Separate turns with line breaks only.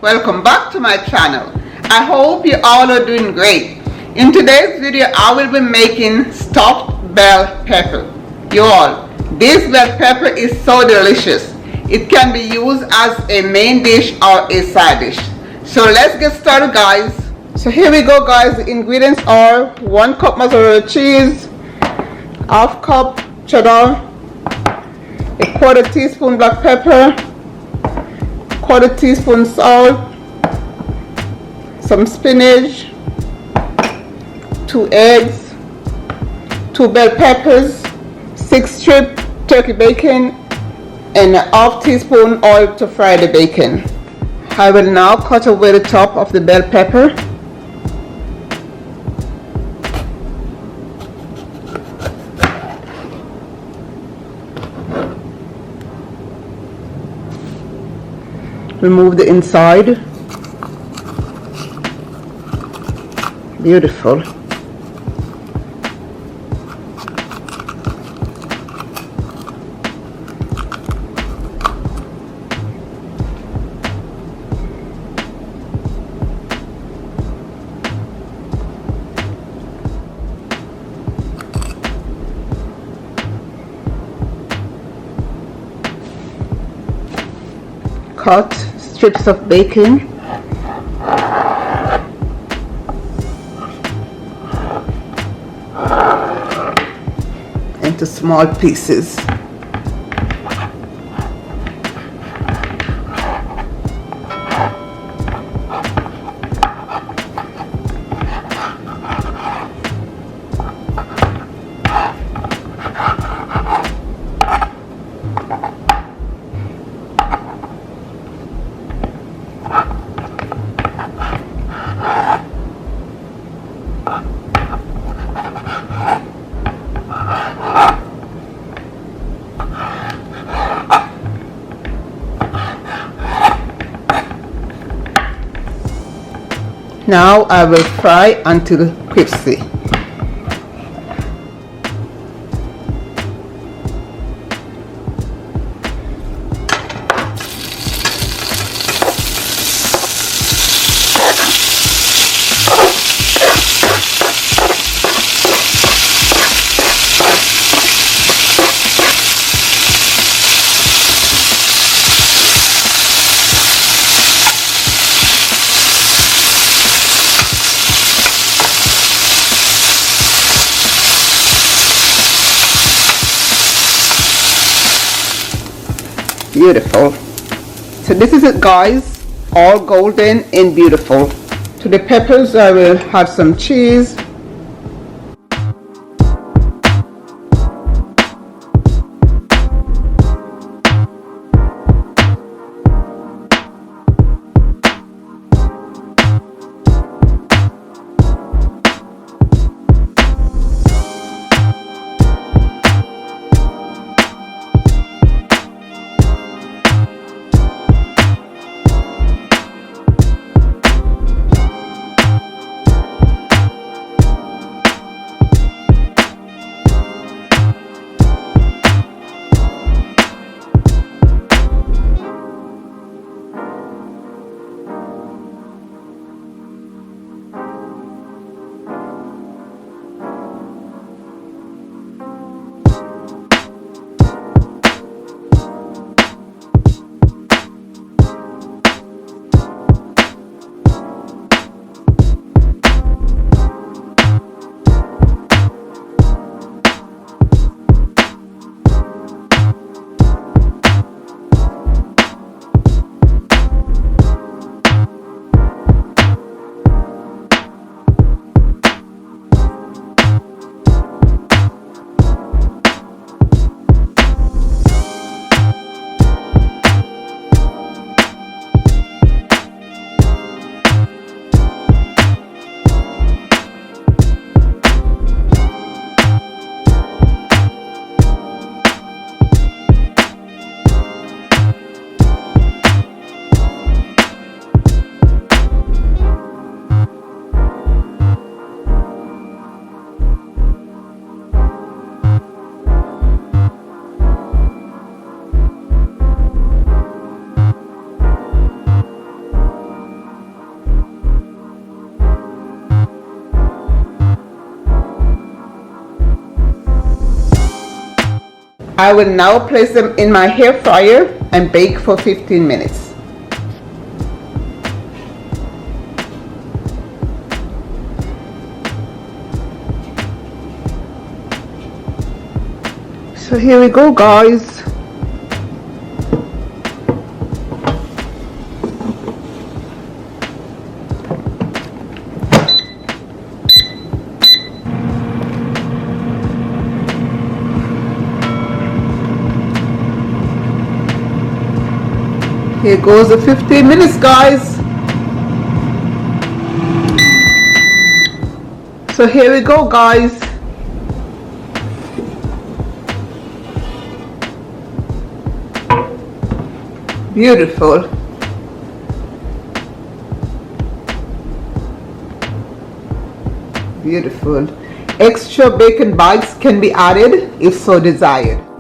welcome back to my channel. I hope you all are doing great. In today's video I will be making stuffed bell pepper. You all, this bell pepper is so delicious. It can be used as a main dish or a side dish. So let's get started, guys. So here we go, guys. The ingredients are 1 cup mozzarella cheese, half cup cheddar, a 1/4 teaspoon black pepper, 1/4 teaspoon salt, some spinach, 2 eggs, 2 bell peppers, 6 strip turkey bacon, and a 1/2 teaspoon oil to fry the bacon. I will now cut away the top of the bell pepper. Remove the inside. Beautiful. Cut strips of bacon. Into small pieces. Now I will fry until crispy. Beautiful. So this is it, guys, all golden and beautiful. To the peppers I will add some cheese, I will now place them in my air fryer and bake for 15 minutes. So here we go, guys. Here goes the 15 minutes, guys. So here we go, guys. Beautiful. Beautiful. Extra bacon bites can be added if so desired.